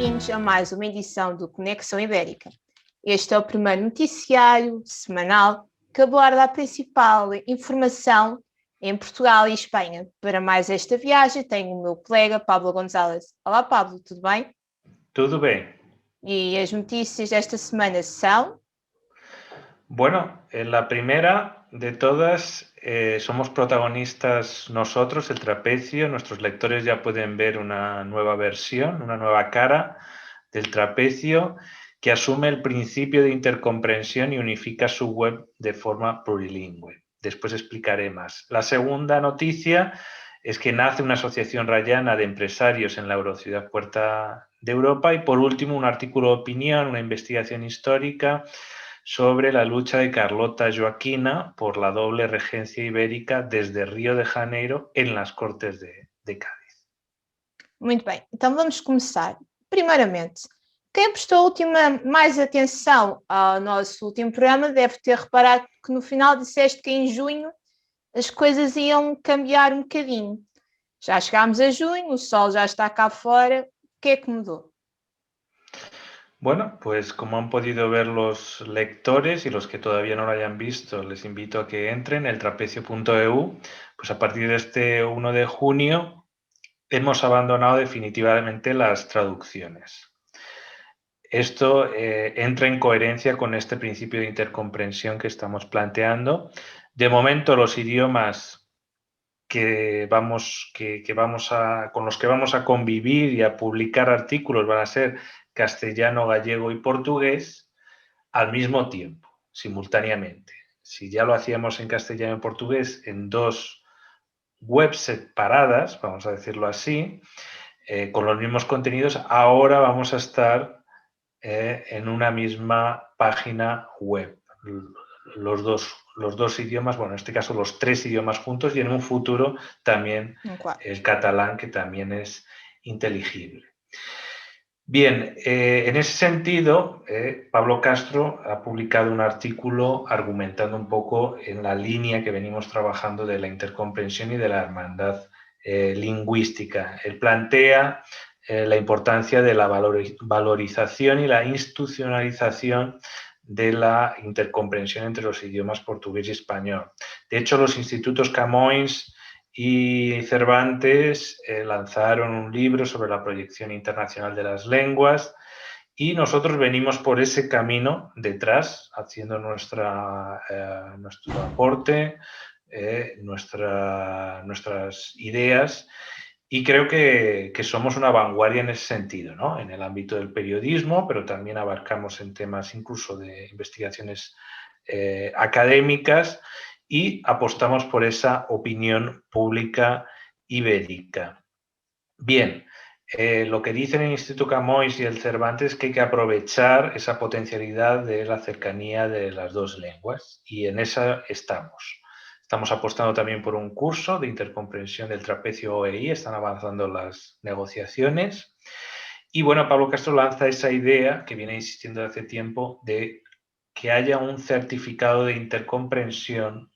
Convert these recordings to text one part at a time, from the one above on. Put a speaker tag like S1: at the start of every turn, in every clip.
S1: bem-vindos a mais uma edição do Conexão Ibérica. Este é o primeiro noticiário semanal que aborda a principal informação em Portugal e Espanha. Para mais esta viagem tenho o meu colega Pablo González. Olá Pablo, tudo bem?
S2: Tudo bem.
S1: E as notícias desta semana são?
S2: Bueno, la primera de todas, somos protagonistas nosotros, el trapecio. Nuestros lectores ya pueden ver una nueva versión, una nueva cara del trapecio que asume el principio de intercomprensión y unifica su web de forma plurilingüe. Después explicaré más. La segunda noticia es que nace una asociación rayana de empresarios en la Eurociudad Puerta de Europa. Y por último, un artículo de opinión, una investigación histórica sobre la lucha de Carlota Joaquina por la doble regencia ibérica desde Río de Janeiro en las Cortes de Cádiz.
S1: Muito bem, então vamos começar. Primeiramente, quem prestou mais atenção ao nosso último programa deve ter reparado que no final disseste que em junho as coisas iam cambiar um bocadinho. Já chegámos a junho, o sol já está cá fora. O que é que mudou?
S2: Bueno, pues como han podido ver los lectores y los que todavía no lo hayan visto, les invito a que entren en eltrapecio.eu. Pues a partir de este 1 de junio hemos abandonado definitivamente las traducciones. Esto entra en coherencia con este principio de intercomprensión que estamos planteando. De momento, los idiomas con los que vamos a convivir y a publicar artículos van a ser castellano, gallego y portugués al mismo tiempo, simultáneamente. Si ya lo hacíamos en castellano y portugués en dos webs separadas, vamos a decirlo así, con los mismos contenidos, ahora vamos a estar en una misma página web. Los dos idiomas, bueno, en este caso los tres idiomas juntos, y en un futuro también el catalán, que también es inteligible. Bien, en ese sentido, Pablo Castro ha publicado un artículo argumentando un poco en la línea que venimos trabajando de la intercomprensión y de la hermandad lingüística. Él plantea la importancia de la valorización y la institucionalización de la intercomprensión entre los idiomas portugués y español. De hecho, los institutos Camões y Cervantes lanzaron un libro sobre la proyección internacional de las lenguas, y nosotros venimos por ese camino detrás, haciendo nuestro aporte, nuestras ideas, y creo que somos una vanguardia en ese sentido, ¿no? En el ámbito del periodismo, pero también abarcamos en temas incluso de investigaciones académicas, y apostamos por esa opinión pública ibérica. Bien, lo que dicen el Instituto Camões y el Cervantes es que hay que aprovechar esa potencialidad de la cercanía de las dos lenguas, y en esa estamos. Estamos apostando también por un curso de intercomprensión del trapecio OEI, están avanzando las negociaciones. Y bueno, Pablo Castro lanza esa idea que viene insistiendo hace tiempo de que haya un certificado de intercomprensión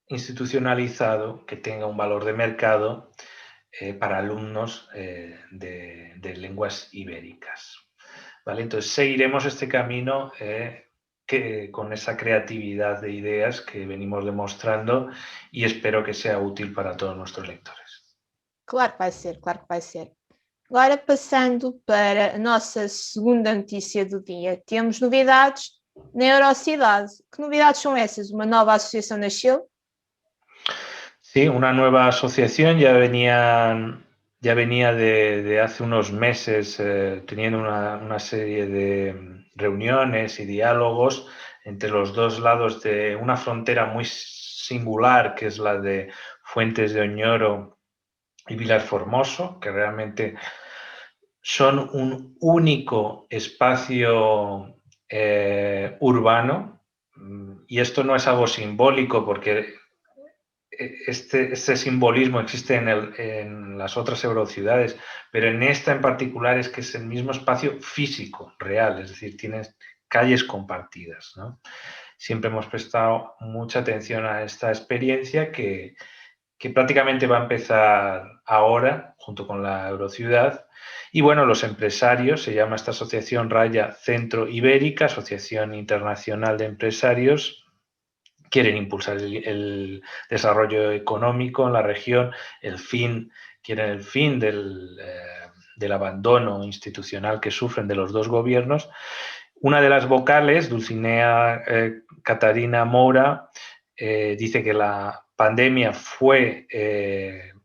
S2: institucionalizado que tenga un valor de mercado para alumnos de lenguas ibéricas. ¿Vale? Entonces seguiremos este camino con esa creatividad de ideas que venimos demostrando, y espero que sea útil para todos nuestros lectores.
S1: Claro que vai ser, claro que vai ser. Agora, passando para a nossa segunda notícia do dia, temos novidades na Eurocidade. Que novidades são essas? Uma nova associação nasceu?
S2: Sí, una nueva asociación ya venía de hace unos meses teniendo una serie de reuniones y diálogos entre los dos lados de una frontera muy singular, que es la de Fuentes de Oñoro y Vilar Formoso, que realmente son un único espacio urbano, y esto no es algo simbólico, porque este simbolismo existe en las otras eurociudades, pero en esta en particular es que es el mismo espacio físico, real, es decir, tienes calles compartidas, ¿no? Siempre hemos prestado mucha atención a esta experiencia que prácticamente va a empezar ahora, junto con la Eurociudad. Y bueno, los empresarios, se llama esta asociación Raya Centro Ibérica, Asociación Internacional de Empresarios, quieren impulsar el desarrollo económico en la región, quieren el fin del abandono institucional que sufren de los dos gobiernos. Una de las vocales, Dulcinea Catarina Moura, dice que la pandemia fue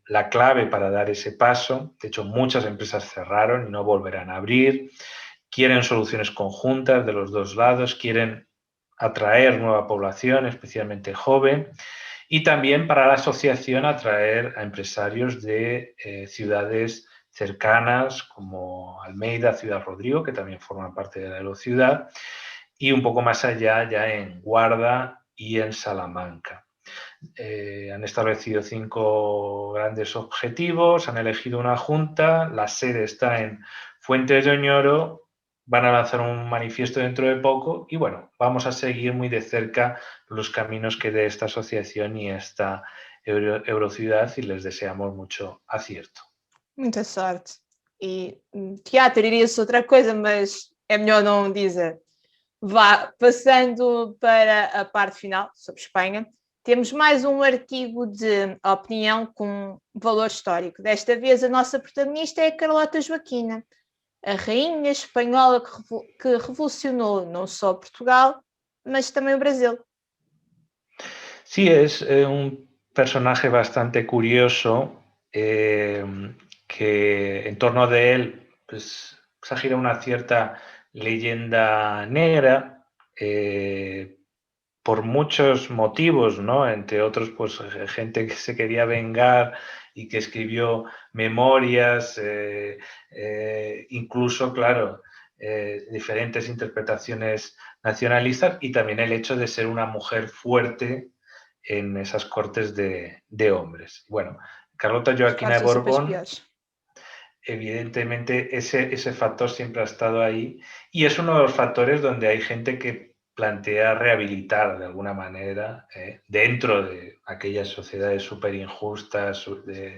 S2: la clave para dar ese paso. De hecho, muchas empresas cerraron y no volverán a abrir. Quieren soluciones conjuntas de los dos lados, quieren atraer nueva población, especialmente joven, y también para la asociación atraer a empresarios de ciudades cercanas como Almeida, Ciudad Rodrigo, que también forman parte de la Eurociudad, y un poco más allá ya en Guarda y en Salamanca. Han establecido 5 grandes objetivos, han elegido una junta, la sede está en Fuentes de Oñoro, van a lanzar un manifiesto dentro de poco y bueno, vamos a seguir muy de cerca los caminos que dé esta asociación y esta Eurociudad y les deseamos mucho acierto.
S1: Muita sorte. E teatro iria-se outra coisa, mas é melhor não dizer. Vá, passando para a parte final, sobre Espanha, temos mais um artigo de opinião com valor histórico. Desta vez a nossa protagonista é a Carlota Joaquina, a rainha espanhola que revolucionou não só Portugal, mas também o Brasil.
S2: Sí, es un personaje bastante curioso que en torno de él pues, se gira una cierta leyenda negra por muchos motivos, ¿no? Entre otros, pues gente que se quería vengar y que escribió memorias, incluso, claro, diferentes interpretaciones nacionalistas y también el hecho de ser una mujer fuerte en esas cortes de hombres. Bueno, Carlota Joaquina de Borbón, evidentemente ese factor siempre ha estado ahí y es uno de los factores donde hay gente que plantea rehabilitar de alguna manera dentro de aquellas sociedades súper injustas,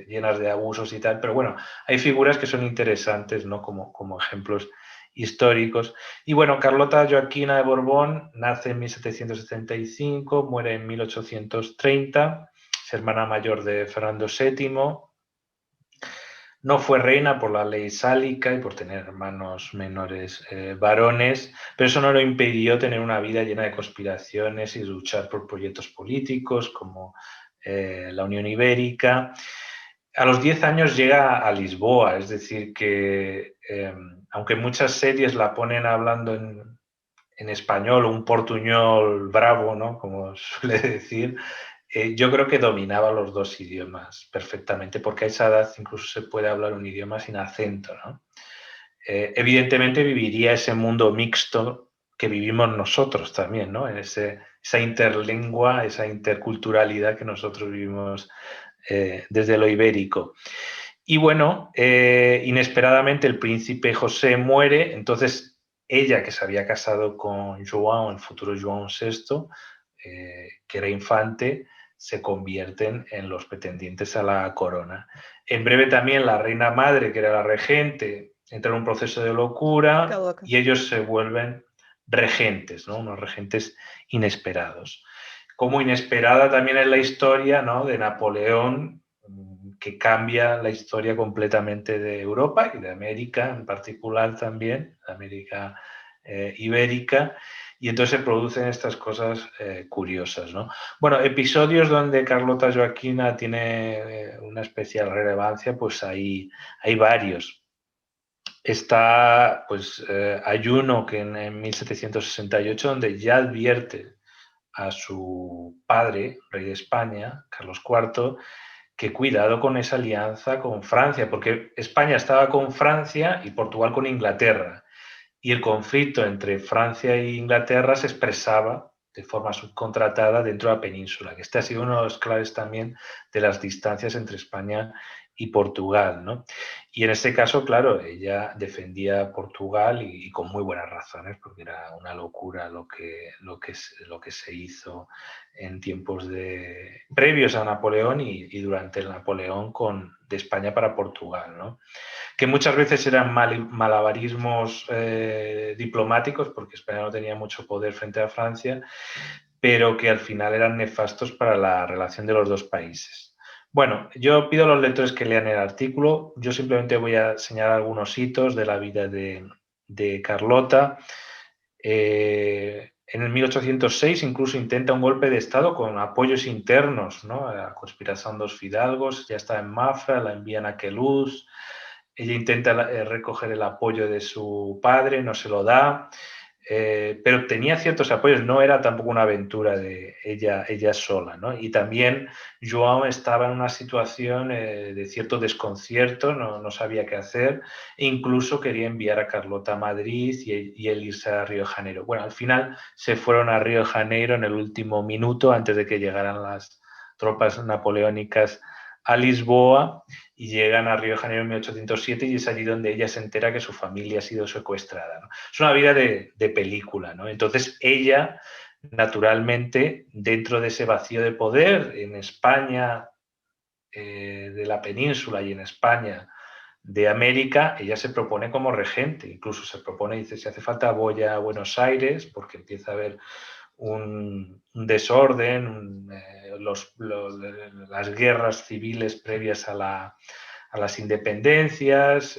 S2: llenas de abusos y tal, pero bueno, hay figuras que son interesantes, ¿no? Como ejemplos históricos. Y bueno, Carlota Joaquina de Borbón nace en 1775, muere en 1830, es hermana mayor de Fernando VII. No fue reina por la ley sálica y por tener hermanos menores varones, pero eso no lo impidió tener una vida llena de conspiraciones y luchar por proyectos políticos como la Unión Ibérica. A los 10 años llega a Lisboa, es decir, que aunque muchas series la ponen hablando en español, un portuñol bravo, ¿no? Como suele decir, yo creo que dominaba los dos idiomas perfectamente, porque a esa edad incluso se puede hablar un idioma sin acento, ¿no? Evidentemente viviría ese mundo mixto que vivimos nosotros también, ¿no? En esa interlengua, esa interculturalidad que nosotros vivimos desde lo ibérico. Y bueno, inesperadamente el príncipe José muere, entonces ella, que se había casado con João, el futuro João VI, que era infante, se convierten en los pretendientes a la corona. En breve también la reina madre, que era la regente, entra en un proceso de locura y ellos se vuelven regentes, ¿no? Unos regentes inesperados. Como inesperada también es la historia, ¿no? De Napoleón, que cambia la historia completamente de Europa y de América en particular también, de América ibérica, y entonces se producen estas cosas curiosas, ¿no? Bueno, episodios donde Carlota Joaquina tiene una especial relevancia, pues hay varios. Está, pues, hay uno que en 1768, donde ya advierte a su padre, rey de España, Carlos IV, que cuidado con esa alianza con Francia, porque España estaba con Francia y Portugal con Inglaterra. Y el conflicto entre Francia e Inglaterra se expresaba de forma subcontratada dentro de la península, que este ha sido uno de los claves también de las distancias entre España y Portugal, ¿no? Y en este caso, claro, ella defendía Portugal y con muy buenas razones, porque era una locura lo que se hizo en tiempos previos a Napoleón y durante el Napoleón de España para Portugal, ¿no? Que muchas veces eran malabarismos diplomáticos, porque España no tenía mucho poder frente a Francia, pero que al final eran nefastos para la relación de los dos países. Bueno, yo pido a los lectores que lean el artículo. Yo simplemente voy a señalar algunos hitos de la vida de Carlota. En el 1806 incluso intenta un golpe de Estado con apoyos internos, ¿no? La conspiración dos fidalgos, ya está en Mafra, la envían a Queluz. Ella intenta recoger el apoyo de su padre, no se lo da. Pero tenía ciertos apoyos, no era tampoco una aventura de ella sola, ¿no? Y también João estaba en una situación de cierto desconcierto, no sabía qué hacer, e incluso quería enviar a Carlota a Madrid y él irse a Río de Janeiro. Bueno, al final se fueron a Río de Janeiro en el último minuto, antes de que llegaran las tropas napoleónicas a Lisboa, y llegan a Río de Janeiro en 1807 y es allí donde ella se entera que su familia ha sido secuestrada, ¿no? Es una vida de película, ¿no? Entonces ella, naturalmente, dentro de ese vacío de poder en España de la península y en España de América, ella se propone como regente, incluso se propone, dice, si hace falta voy a Buenos Aires, porque empieza a haber un desorden, las guerras civiles previas a las independencias,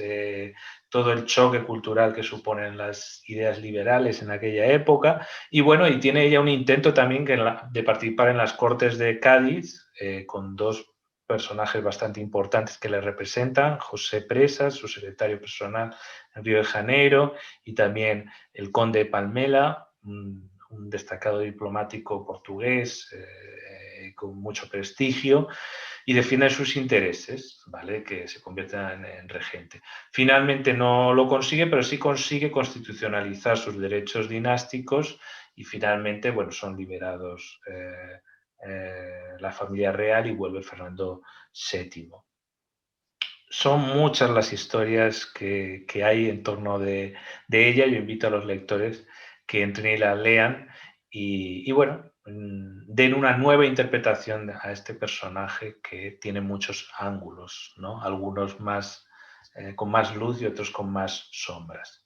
S2: todo el choque cultural que suponen las ideas liberales en aquella época. Y bueno, y tiene ella un intento también de participar en las Cortes de Cádiz, con dos personajes bastante importantes que le representan, José Presas, su secretario personal en Río de Janeiro, y también el conde de Palmela, un destacado diplomático portugués con mucho prestigio, y defienden sus intereses, ¿vale? Que se convierta en regente. Finalmente no lo consigue, pero sí consigue constitucionalizar sus derechos dinásticos y finalmente, bueno, son liberados la familia real y vuelve Fernando VII. Son muchas las historias que hay en torno de ella. Yo invito a los lectores que entren y la lean y bueno, den una nueva interpretación a este personaje que tiene muchos ángulos, ¿no? Algunos más con más luz y otros con más sombras.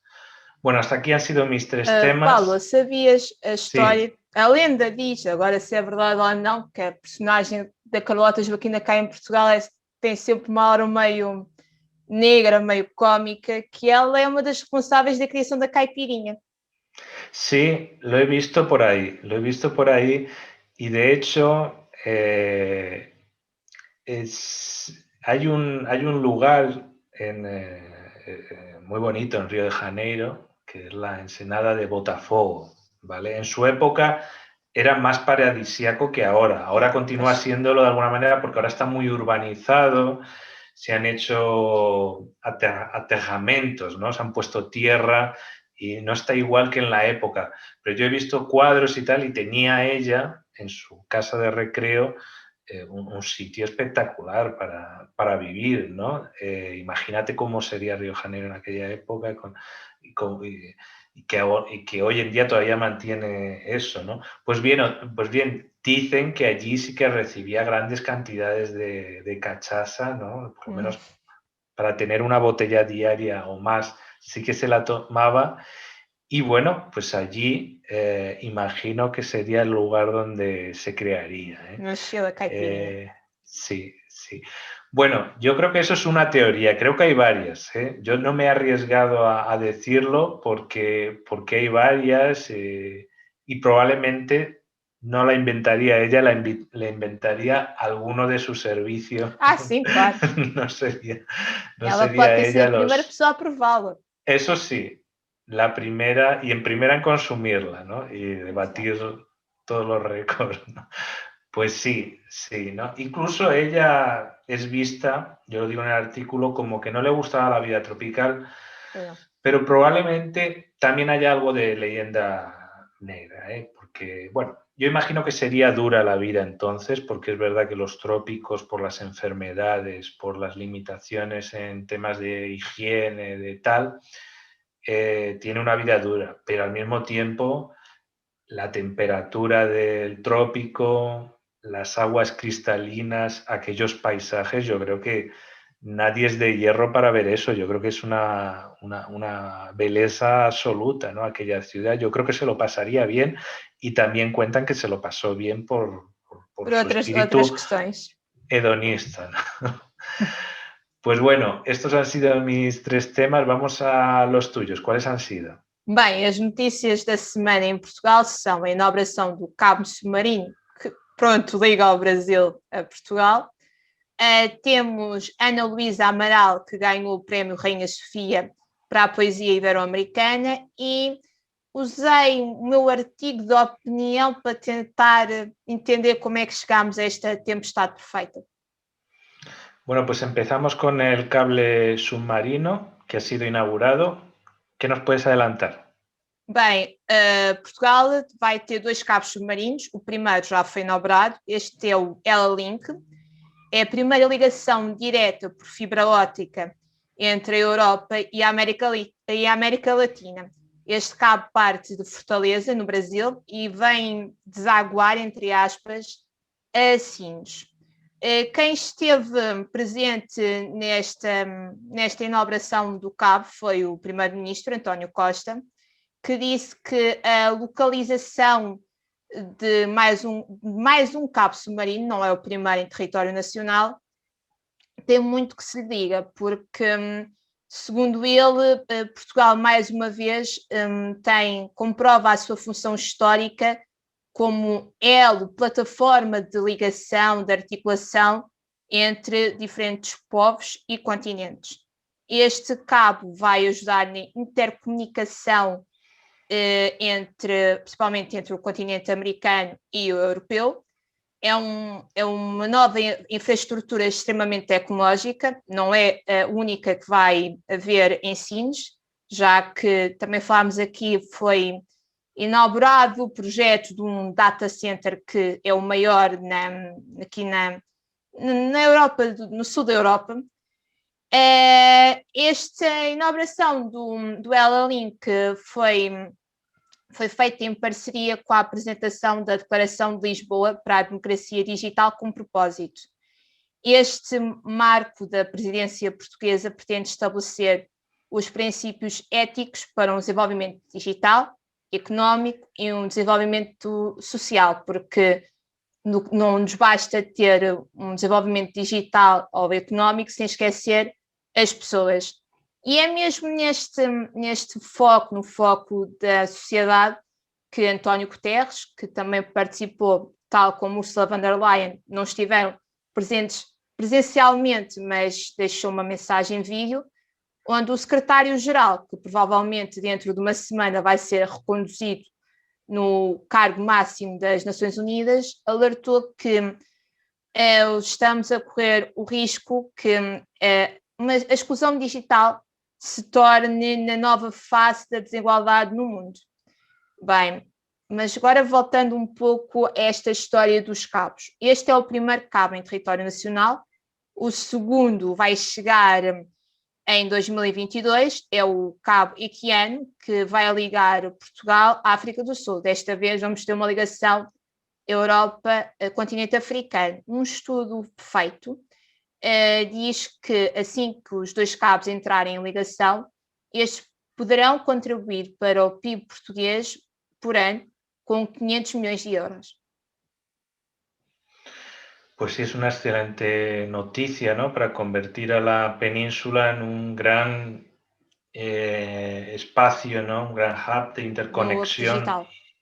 S2: Bueno, hasta aquí han sido mis tres temas.
S1: Paula, sabias a história? Sim. A lenda diz, agora se é verdade ou não, que a personagem da Carlota Joaquina cá em Portugal tem sempre uma aura meio negra, meio cómica, que ela é uma das responsáveis da criação da caipirinha.
S2: Sí, lo he visto por ahí y de hecho hay un lugar muy bonito en Río de Janeiro, que es la Ensenada de Botafogo, ¿vale? En su época era más paradisíaco que ahora. Ahora continúa siéndolo de alguna manera porque ahora está muy urbanizado, se han hecho aterramentos, ¿no? Se han puesto tierra y no está igual que en la época. Pero yo he visto cuadros y tal y tenía ella en su casa de recreo un sitio espectacular para vivir, ¿no? Imagínate cómo sería Río de Janeiro en aquella época y que hoy en día todavía mantiene eso, ¿no? Pues bien, dicen que allí sí que recibía grandes cantidades de cachaza, ¿no? Por lo menos para tener una botella diaria o más, sí que se la tomaba. Y bueno, pues allí imagino que sería el lugar donde se crearía.
S1: Nació la caipirinha.
S2: Sí, sí. Bueno, yo creo que eso es una teoría, creo que hay varias. Yo no me he arriesgado a decirlo porque hay varias y probablemente no la inventaría ella, la inventaría alguno de sus servicios.
S1: Ah, sí, claro.
S2: No sería
S1: Ela pode ter sido
S2: ella
S1: a primeira pessoa a prová-lo.
S2: Eso sí, la primera y en primera en consumirla, ¿no? Y debatir todos los récords, ¿no? Pues sí, sí, ¿no? Incluso ella es vista, yo lo digo en el artículo, como que no le gustaba la vida tropical, pero probablemente también haya algo de leyenda negra, ¿eh? Porque, bueno, yo imagino que sería dura la vida entonces, porque es verdad que los trópicos, por las enfermedades, por las limitaciones en temas de higiene, de tal, tiene una vida dura, pero al mismo tiempo la temperatura del trópico, las aguas cristalinas, aquellos paisajes, yo creo que nadie es de hierro para ver eso. Yo creo que es una belleza absoluta, ¿no? Aquella ciudad. Yo creo que se lo pasaría bien y también cuentan que se lo pasó bien por
S1: Por
S2: su
S1: outras
S2: espíritu
S1: questões.
S2: hedonista, ¿no? Pues bueno, estos han sido mis 3 temas. Vamos a los tuyos. ¿Cuáles han sido?
S1: Bem, as notícias da semana em Portugal são a inauguração do cabo submarino, que, pronto, liga ao Brasil a Portugal. Temos Ana Luísa Amaral, que ganhou o prémio Rainha Sofia para a poesia ibero-americana, e usei o meu artigo de opinião para tentar entender como é que chegámos a esta tempestade perfeita.
S2: Bueno, pues empezamos con el cable submarino que ha sido inaugurado. ¿Qué nos puedes adelantar?
S1: Bem, Portugal vai ter 2 cabos submarinos. O primeiro já foi inaugurado, este é o Ela Link. É a primeira ligação direta por fibra óptica entre a Europa e a América Latina. Este cabo parte de Fortaleza, no Brasil, e vem desaguar, entre aspas, a Sines. Quem esteve presente nesta inauguração do cabo foi o primeiro-ministro, António Costa, que disse que a localização de mais um cabo submarino, não é o primeiro em território nacional, tem muito que se lhe diga, porque, segundo ele, Portugal, mais uma vez, comprova a sua função histórica como elo, plataforma de ligação, de articulação entre diferentes povos e continentes. Este cabo vai ajudar na intercomunicação principalmente entre o continente americano e o europeu. É uma nova infraestrutura extremamente tecnológica, não é a única que vai haver em Sines, já que também falámos aqui, foi inaugurado o projeto de um data center que é o maior aqui na Europa, no sul da Europa. Esta inauguração do Ela Link foi feita em parceria com a apresentação da Declaração de Lisboa para a Democracia Digital com propósito. Este marco da presidência portuguesa pretende estabelecer os princípios éticos para um desenvolvimento digital, económico e um desenvolvimento social, porque não nos basta ter um desenvolvimento digital ou económico sem esquecer as pessoas. E é mesmo neste foco, no foco da sociedade, que António Guterres, que também participou, tal como Ursula von der Leyen, não estiveram presentes presencialmente, mas deixou uma mensagem em vídeo, onde o secretário-geral, que provavelmente dentro de uma semana vai ser reconduzido no cargo máximo das Nações Unidas, alertou que estamos a correr o risco que a exclusão digital se torne na nova face da desigualdade no mundo. Bem, mas agora voltando um pouco a esta história dos cabos. Este é o primeiro cabo em território nacional, o segundo vai chegar em 2022, é o cabo Equiano, que vai ligar Portugal à África do Sul. Desta vez vamos ter uma ligação Europa-continente africano. Um estudo feito diz que assim que os 2 cabos entrarem em ligação, estes poderão contribuir para o PIB português por ano con 500 millones de euros.
S2: Pues sí, es una excelente noticia, ¿no? Para convertir a la península en un gran espacio, ¿no? Un gran hub de interconexión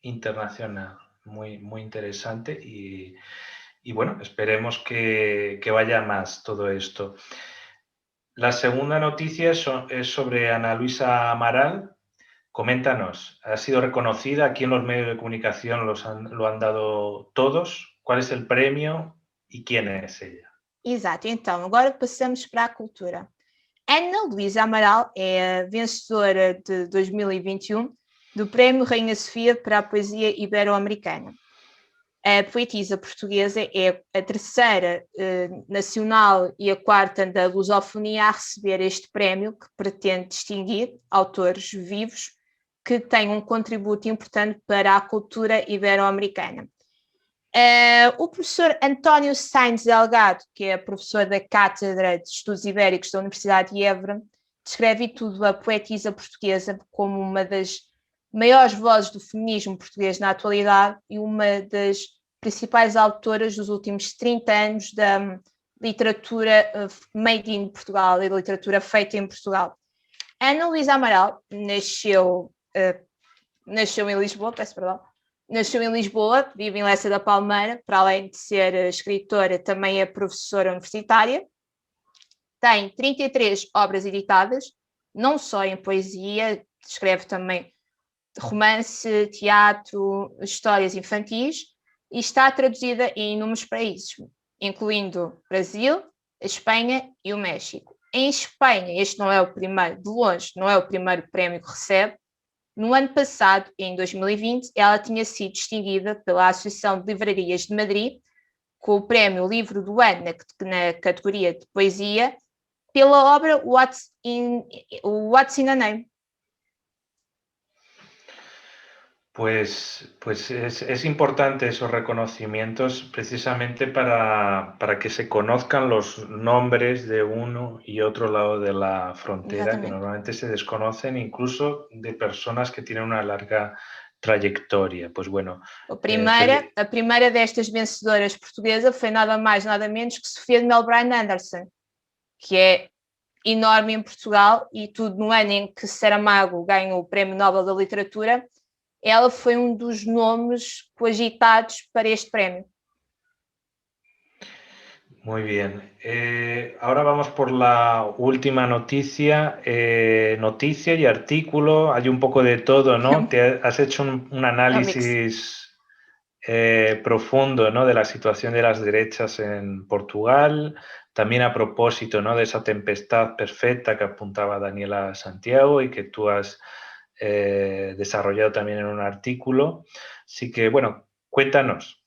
S2: internacional. Muy, muy interesante y bueno, esperemos que vaya más todo esto. La segunda noticia es sobre Ana Luísa Amaral. Coméntanos, ha sido reconocida, aquí en los medios de comunicación lo han dado todos. ¿Cuál es el premio e quem é ella?
S1: Exato, então agora passamos para a cultura. Ana Luísa Amaral é a vencedora de 2021 do Prémio Rainha Sofia para a Poesia Ibero-Americana. A poetisa portuguesa é a terceira nacional e a quarta da lusofonia a receber este prémio, que pretende distinguir autores vivos que têm um contributo importante para a cultura ibero-americana. O professor António Sainz Delgado, que é professor da Cátedra de Estudos Ibéricos da Universidade de Évora, descreve e tudo a poetisa portuguesa como uma das maiores vozes do feminismo português na atualidade e uma das principais autoras dos últimos 30 anos da literatura made in Portugal e da literatura feita em Portugal. Ana Luísa Amaral nasceu em Lisboa, peço perdão, nasceu em Lisboa, vive em Lessa da Palmeira, para além de ser escritora, também é professora universitária. Tem 33 obras editadas, não só em poesia, escreve também romance, teatro, histórias infantis, e está traduzida em inúmeros países, incluindo Brasil, a Espanha e o México. Em Espanha, este não é o primeiro, de longe, não é o primeiro prémio que recebe. No ano passado, em 2020, ela tinha sido distinguida pela Associação de Livrarias de Madrid com o prémio Livro do Ano na categoria de poesia pela obra What's in a Name.
S2: Pues es importante esos reconocimientos precisamente para que se conozcan los nombres de uno y otro lado de la frontera, que normalmente se desconocen incluso de personas que tienen una larga trayectoria. Pues bueno.
S1: A primeira destas vencedoras portuguesa foi nada mais, nada menos que Sofia de Melbourne Anderson, que é enorme em Portugal, e tudo no ano em que Saramago ganhou o Prémio Nobel da Literatura, ela foi um dos nomes cogitados para este prémio.
S2: Muy bien. Ahora vamos por la última noticia. Noticia y artículo, hay un poco de todo, ¿no? Te has hecho un análisis profundo, ¿no? De la situación de las derechas en Portugal, también a propósito, ¿no? De esa tempestad perfecta que apuntaba Daniela Santiago y que tú has desarrollado también en un artículo. Así que, bueno, cuéntanos.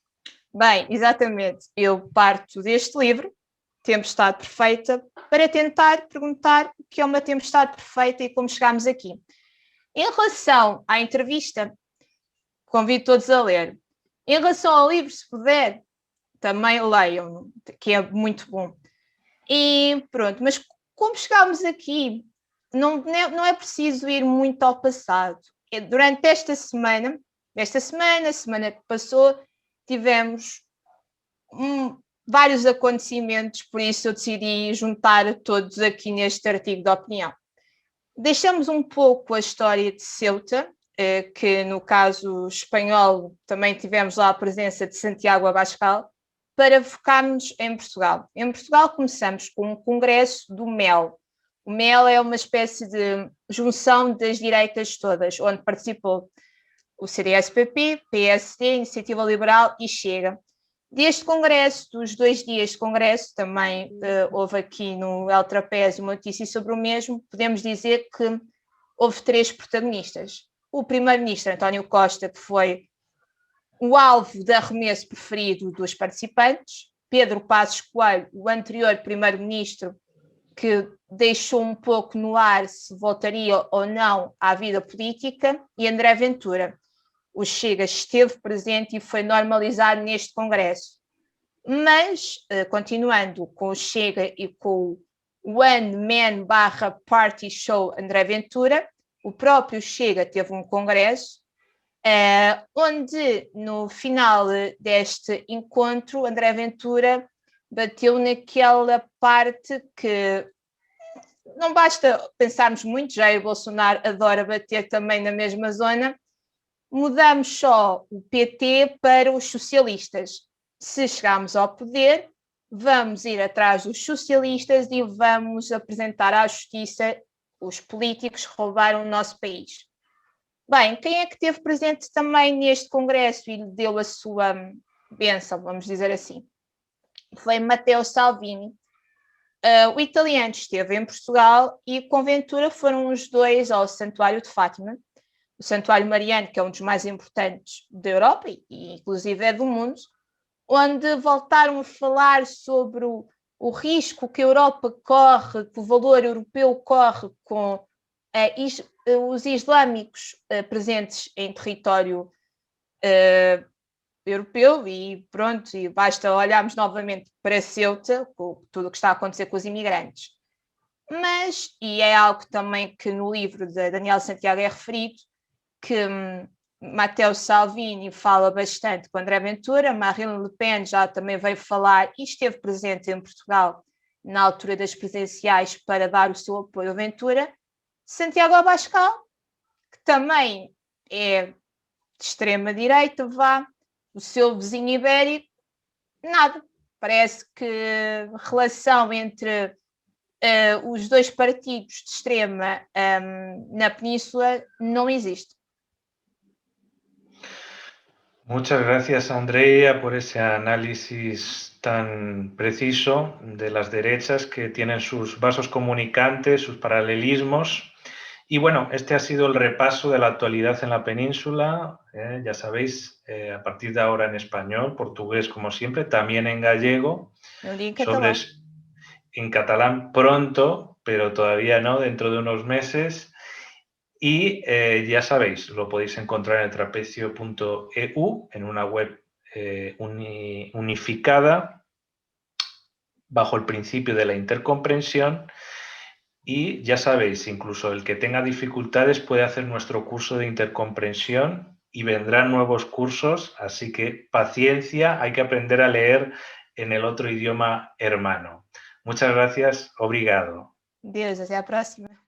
S1: Bem, exatamente. Eu parto deste livro, Tempestade Perfeita, para tentar perguntar o que é uma tempestade perfeita e como chegámos aqui. Em relação à entrevista, convido todos a ler. Em relação ao livro, se puder, também leiam, que é muito bom. E pronto, mas como chegámos aqui, não é preciso ir muito ao passado. Durante esta semana que passou, tivemos vários acontecimentos, por isso eu decidi juntar todos aqui neste artigo de opinião. Deixamos um pouco a história de Ceuta, que no caso espanhol também tivemos lá a presença de Santiago Abascal, para focarmos em Portugal. Em Portugal começamos com um congresso do MEL. O MEL é uma espécie de junção das direitas todas, onde participou o CDS-PP, PSD, Iniciativa Liberal e Chega. Deste congresso, dos 2 dias de congresso, também houve aqui no El Trapézio uma notícia sobre o mesmo, podemos dizer que houve 3 protagonistas. O primeiro-ministro António Costa, que foi o alvo de arremesso preferido dos participantes, Pedro Passos Coelho, o anterior primeiro-ministro, que deixou um pouco no ar se voltaria ou não à vida política, e André Ventura. O Chega esteve presente e foi normalizado neste congresso. Mas, continuando com o Chega e com o One Man / Party Show André Ventura, o próprio Chega teve um congresso, onde no final deste encontro André Ventura bateu naquela parte que não basta pensarmos muito, Jair Bolsonaro adora bater também na mesma zona. Mudamos só o PT para os socialistas. Se chegarmos ao poder, vamos ir atrás dos socialistas e vamos apresentar à justiça os políticos que roubaram o nosso país. Bem, quem é que esteve presente também neste congresso e lhe deu a sua bênção, vamos dizer assim? Foi Matteo Salvini. O italiano esteve em Portugal e com Ventura foram os dois ao Santuário de Fátima. o Santuário Mariano, que é um dos mais importantes da Europa e inclusive é do mundo, onde voltaram a falar sobre o risco que a Europa corre, que o valor europeu corre com os islâmicos presentes em território europeu e pronto, e basta olharmos novamente para Ceuta, com tudo o que está a acontecer com os imigrantes. Mas, e é algo também que no livro de Daniel Santiago é referido, que Matteo Salvini fala bastante com André Ventura, Marine Le Pen já também veio falar e esteve presente em Portugal na altura das presidenciais para dar o seu apoio a Ventura. Santiago Abascal, que também é de extrema-direita, o seu vizinho ibérico, nada. Parece que a relação entre os dois partidos de extrema na Península não existe.
S2: Muchas gracias, Andrea, por ese análisis tan preciso de las derechas que tienen sus vasos comunicantes, sus paralelismos. Y bueno, este ha sido el repaso de la actualidad en la península. Ya sabéis, a partir de ahora en español, portugués como siempre, también en gallego. En catalán pronto, pero todavía no, dentro de unos meses. Y ya sabéis, lo podéis encontrar en el trapecio.eu, en una web unificada, bajo el principio de la intercomprensión. Y ya sabéis, incluso el que tenga dificultades puede hacer nuestro curso de intercomprensión y vendrán nuevos cursos, así que paciencia, hay que aprender a leer en el otro idioma hermano. Muchas gracias, obrigado.
S1: Deus, até a próxima.